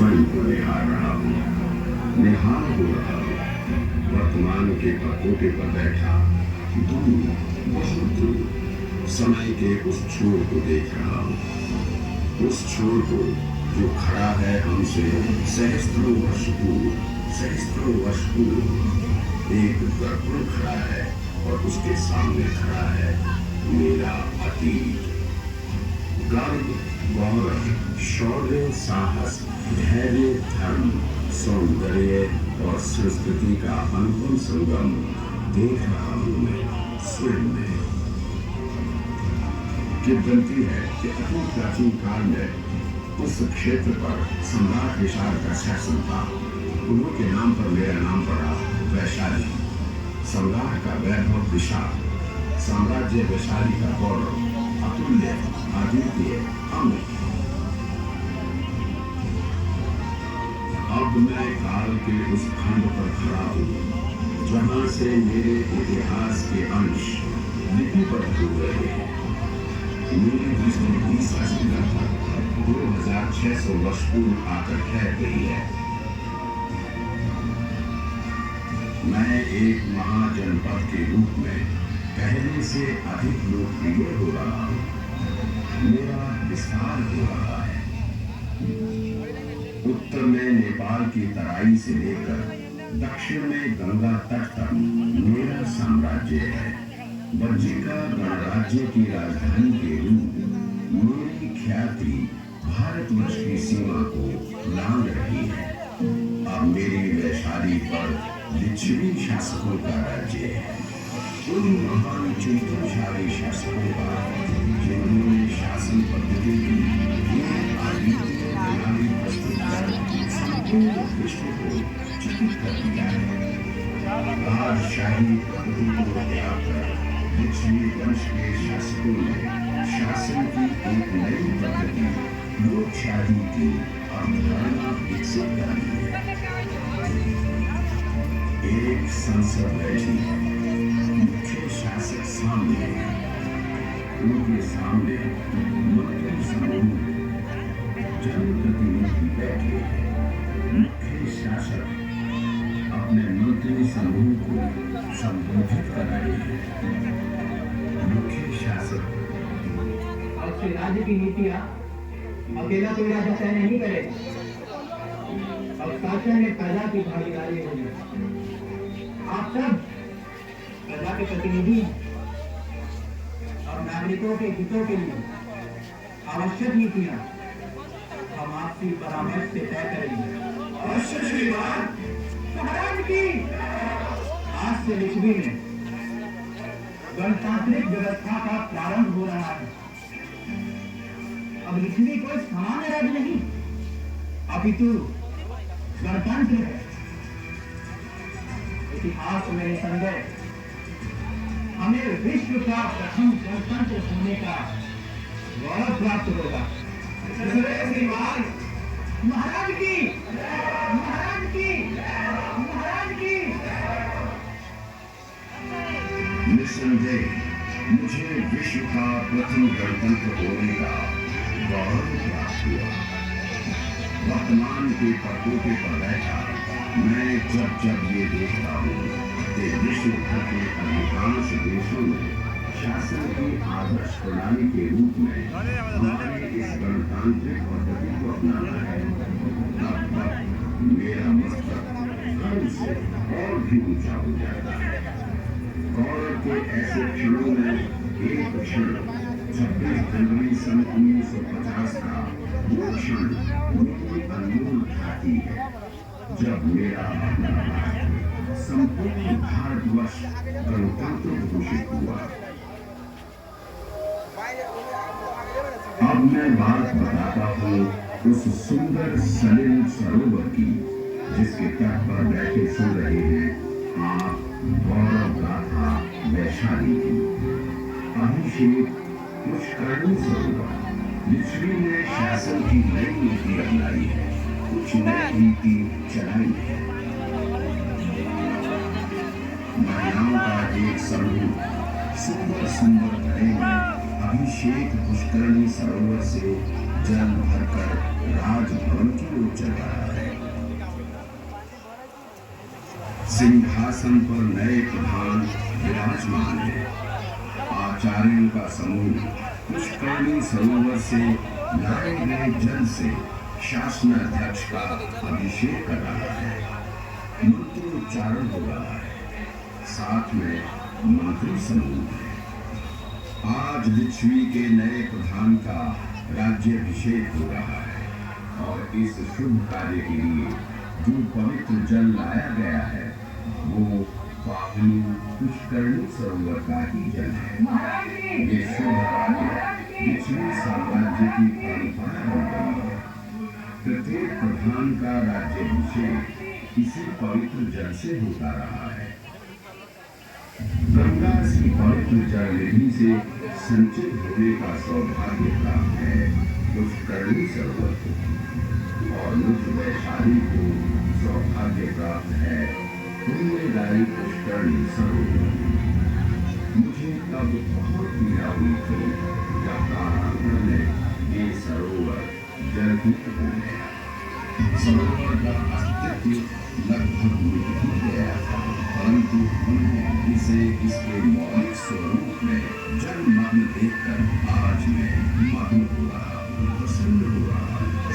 स्वयं को निहार रहा हूँ, निहार हो रहा हूँ। वर्तमान के पकोटे पर बैठा दूर, बहुत दूर समय के उस छोर को देख रहा हूँ, उस छोर को जो खड़ा है हमसे सहस्त्रों वर्ष पूर्व, सहस्त्रों वर्ष पूर्व। एक दर्पण खड़ा है और उसके सामने खड़ा है मेरा अतीत। गर्व, गौरव, शौर्य, साहस, धैर्य, धर्म, सौंदर्य और संस्कृति का अनुपम संगम देख रहा हूं मैं स्वयं में। किंवदंती है कि अति प्राचीन काल में उस क्षेत्र पर सम्राट विशाल का शासन था। उनके नाम पर मेरा नाम पड़ा वैशाली। सम्राट का वैभव विशाल, साम्राज्य वैशाली का गौरव अतुल्य, अद्वितीय, अमर। अब मैं काल के उस खंड पर खड़ा हूँ जहां से मेरे इतिहास के अंश लिपिबद्ध हो गए हैं। मेरी दृष्टि 20 अश्विन 2600 वर्ष पूर्व आकर ठहर गई है। मैं एक महाजनपद के रूप में पहले से अधिक लोकप्रिय हो रहा हूँ। मेरा विस्तार हो रहा है। उत्तर में नेपाल की तराई से लेकर दक्षिण में गंगा तट तक मेरा साम्राज्य है। बज्जिका गणराज्य की राजधानी के रूप मेरी ख्याति भारतवर्ष की सीमा को लांघ रही है। अब मेरी वैशाली पर लिच्छवी शासकों का राज्य है। उन महान चेतनशाली शासकों का जिन्होंने शासन पद्धति की एक अद्वितीय प्रणाली प्रस्तुत कर संपूर्ण विश्व को चकित कर दिया है। राजशाही पद्धति को त्याग कर लिच्छवी वंश के शासकों ने शासन की एक नई पद्धति लोकशाही की अवधारणा विकसित कर दी है। एक संसद बैठी है, मुख्य शासक सामने, उनके सामने मंत्री समूह जनप्रतिनिधि बैठे हैं। मुख्य शासक अपने मंत्री समूह को संबोधित कर रहे हैं। मुख्य शासक अब से राज्य की नीतियां अकेला कोई राजा तय नहीं करेगा। अब शासन में प्रजा की भागीदारी होगी। आप सब प्रजा के प्रतिनिधि और नागरिकों के हितों के लिए आवश्यक नीतियां हम आपसी परामर्श से तय करेंगे। अवश्य श्रीमान। महाराज की आज से लिच्छवी में गणतांत्रिक व्यवस्था का प्रारंभ हो रहा है। अब लिच्छवी कोई सामान्य राज्य नहीं, अपितु गणतंत्र है। इतिहास में निसंदेह हमें विश्व का प्रथम गणतंत्र होने का गौरव प्राप्त होगा। महाराज की, महाराज की, महाराज की। निसंदेह मुझे विश्व का प्रथम गणतंत्र होने का गौरव प्राप्त हुआ। वर्तमान के पकोटे पर बैठा मैं जब ये देखता हूँ कि विश्व भर के अधिकांश देशों में शासन की आदर्श प्रणाली के रूप में हमारे इस गणतांत्रिक पद्धति को अपनाना है, तब मेरा मस्तक गर्व से और भी ऊंचा हो जाता है। गौरव के ऐसे क्षणों में एक क्षण 26 जनवरी सन 1950 का वो क्षण मेरी अनमोल ख्याति है, जब मेरा अपना राष्ट्र संपूर्ण भारतवर्ष गणतंत्र घोषित हुआ। अब मैं बात बताता हूँ उस सुंदर सलिल सरोवर की, जिसके तट पर बैठे सुन रहे हैं आप गौरव गाथा वैशाली की। अभिषेक पुष्करणी सरोवर। लिच्छवी ने शासन की नई नीति अपनाई है, कुछ नई नीति चलाई है। महिलाओं का एक समूह सुंदर सुंदर घड़े में अभिषेक पुष्करणी सरोवर से जल भरकर राजभवन की ओर चला। सिंहासन पर नए प्रधान विराजमान है। आचार्यों का समूह पुष्करणी सरोवर से लाए गए जल से शासनाध्यक्ष का अभिषेक कर रहा है। मंत्रोच्चारण हो रहा है, साथ में मंत्री समूह है। आज लिच्छवी के नए प्रधान का राज्याभिषेक हो रहा है और इस शुभ कार्य के लिए जो पवित्र जल लाया गया है वो पावनी पुष्करणी सरोवर का ही जल है। ये शुभ कार्य लिच्छवी साम्राज्य की परंपरा बन गई है। प्रत्येक प्रधान का राज्याभिषेक इसी पवित्र जल से होता रहा है। गंगा सी पवित्र जल निधि से संचित होने का सौभाग्य प्राप्त है पुष्करणी सरोवर को, और मुझ वैशाली को सौभाग्य प्राप्त है पुण्यदायी पुष्करणी सरोवर। मुझे तब बहुत पीड़ा हुई थी जब कालांतर में ये सरोवर जलपूत हो गया। सरोवर का अस्तित्व लगभग मिट ही गया था, परंतु उन्हें इसे इसके मौलिक स्वरूप में जलमग्न देखकर आज मैं मग्न हो रहा हूँ, प्रसन्न हो रहा हूँ।